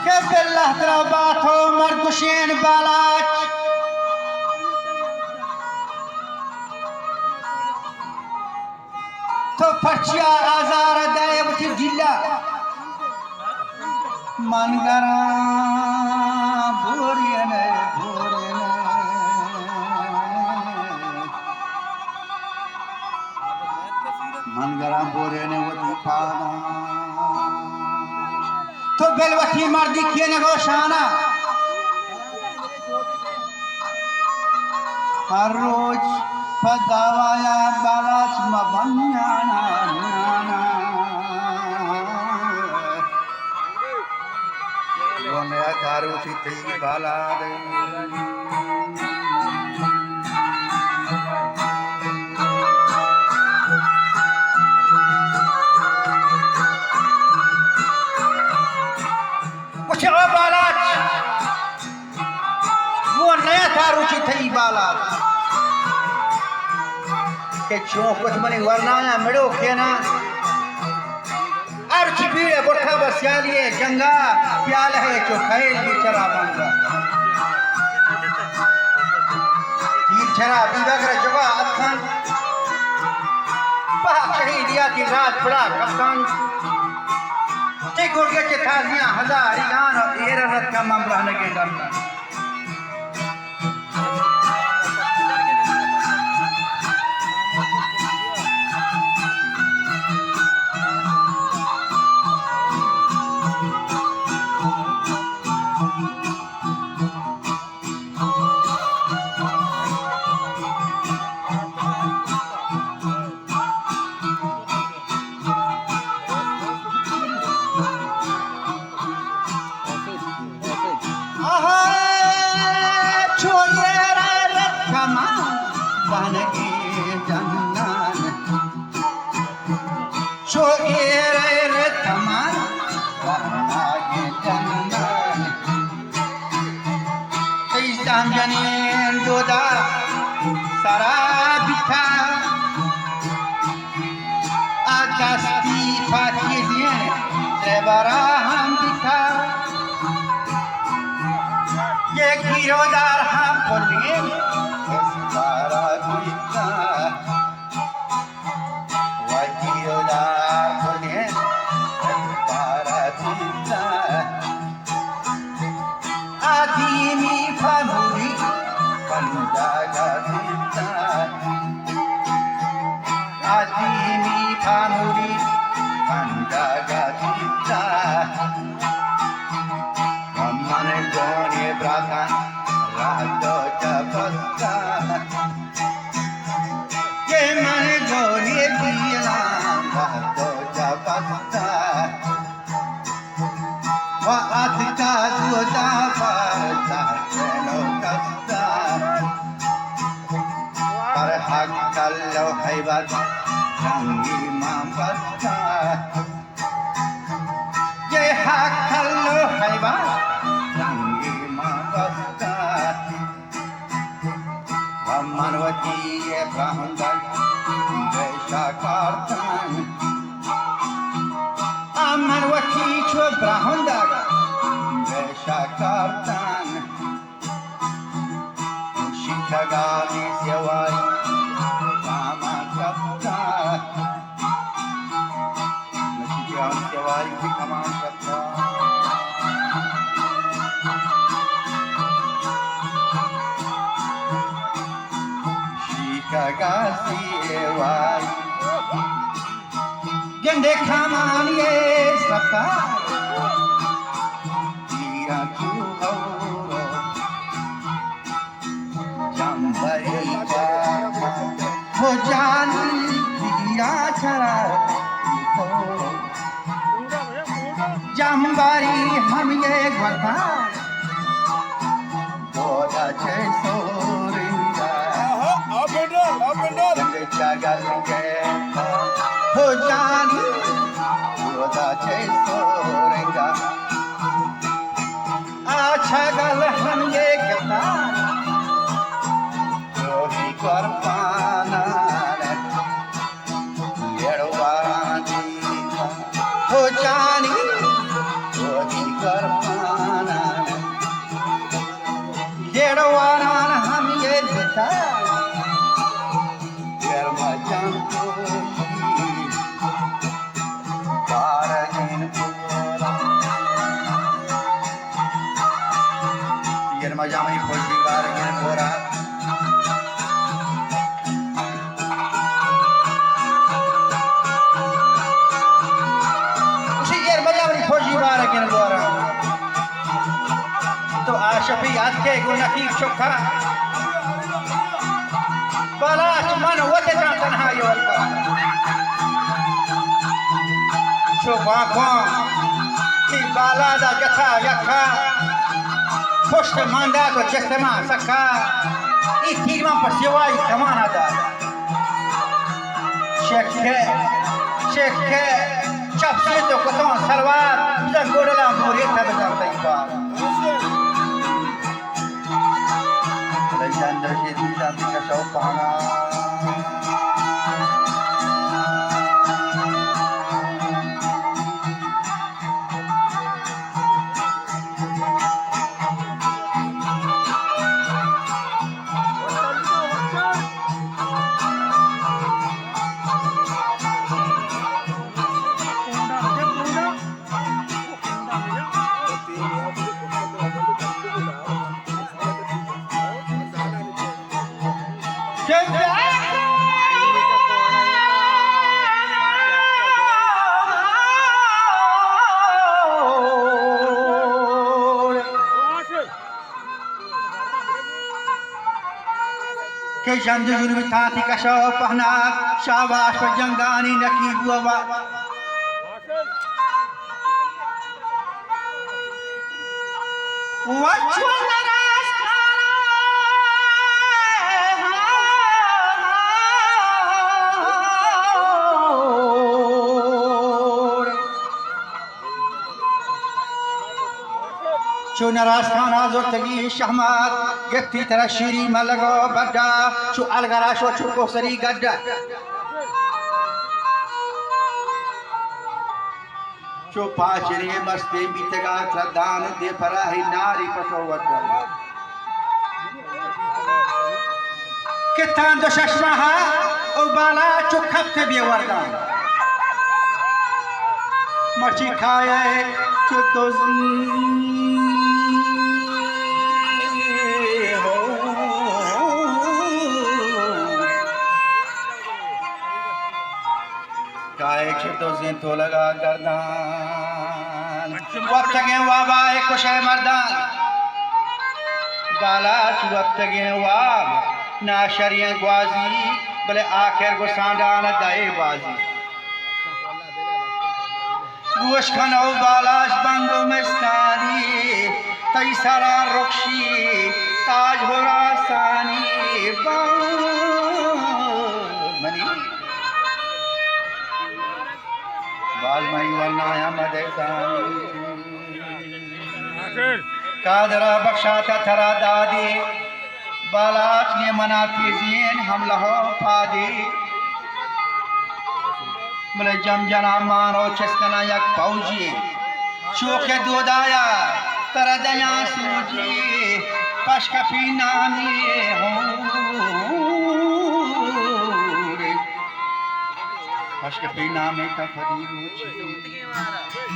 كيف الله ترباته مرقشين بالاك تو پرچیا آزار دائے بچی جلا منگرا بورينه منگرا بورينه ودفانا تو بلوٹی مردی کیے نگوشانا ہر روز پداوایا بالاچ مبنیانا گونیا دارو سی تھی بالا دے کچھ بالاچ وہ نیا دارو سی تھی بالا کہ چون کچھ منی ورنانا مڑو کھینا ارچ بیڑے بٹھا بسیالیے جنگا پیال ہے چو خیل بھی چرا بانگا تیر چرا بیبگر جگہ اتھان پاک شہیدیا کی رات پڑا کپتان تے گوڑگے چے تھازیاں ہزار ایان اور ایر رت کا ممبرہ لگے ڈرنا گیرودار ہم بولیے اسبارا بیتا وگیرودار بولیے اسبارا بیتا آدیمی فنوری پنداگا بیتا آدیمی فنوری پنداگا بیتا من گونی براتا راتو چپستا یہ من گونی بیلا راتو چپستا وعدتا دودا پارتا چلو کستا پر حق کلو حیبت رنگی ماں بستا یہ حق کلو حیبت منوتی براہندن ویشا کارتن منوتی چو براہندن ویشا کارتن شکھگانی سیوائی راما کرتا شکھگانی سیوائی بھی کمان کرتا Gagasi ewai Gende khamaniye saka Tira chuhauro Jambari baba Ho jani tira chara Jambari hum ye gwata Boda cheso jagal ke ho jani boda che sorenga acha gal hum ye kata rohi kar pana lero شفي عدكي ونكيف شكا بلاش من وتتان تنهاي والكا شوف آنکھوں کی بالا دا جتھا یکھا پشت ماندا تو جسما سکھا ای تیرواں پر سوائی کمانا دا شیخ چپ سے تو کتوں سلوار بزا گوڑلا موری تھا بزا تیپار رجان درشید شانتی کا شو پانا के जंद जुल्म थाती कशो पहना शाबाश पर जंगानी नकी हुआ شو نراس كان زرتقي شهمات يكتي ترى شيري ملغو بدا شو الغرا شو چوكو سري گدا شو پاچري مستے بیتگا تردان دے فراہی ناری پٹو ودا كتان دو ششمها او بالا چو خبت بي وردان مرچی کھائے چو دوزن کائے چھتو زین تو لگا گردان وقت گئے وابا ایک کشے مردان بالا چو وقت گئے واب ناشرین گوازی بلے آخر گو ساندان دائے بازی گوش کھنو بالاش بندو مستانی تی سارا رخشی تاج ہو راسانی منی باز مائی ورنہ احمد احسانی قادرہ بخشاتا تھرا دادی بالاچ نے منافی زین ہم لہو پادی بلے جم جنا مارو چسکنا یک پوجی شوق دود آیا ترا دیاں سوجی پشکفی نامی پشکفی نامی کا فدی روچی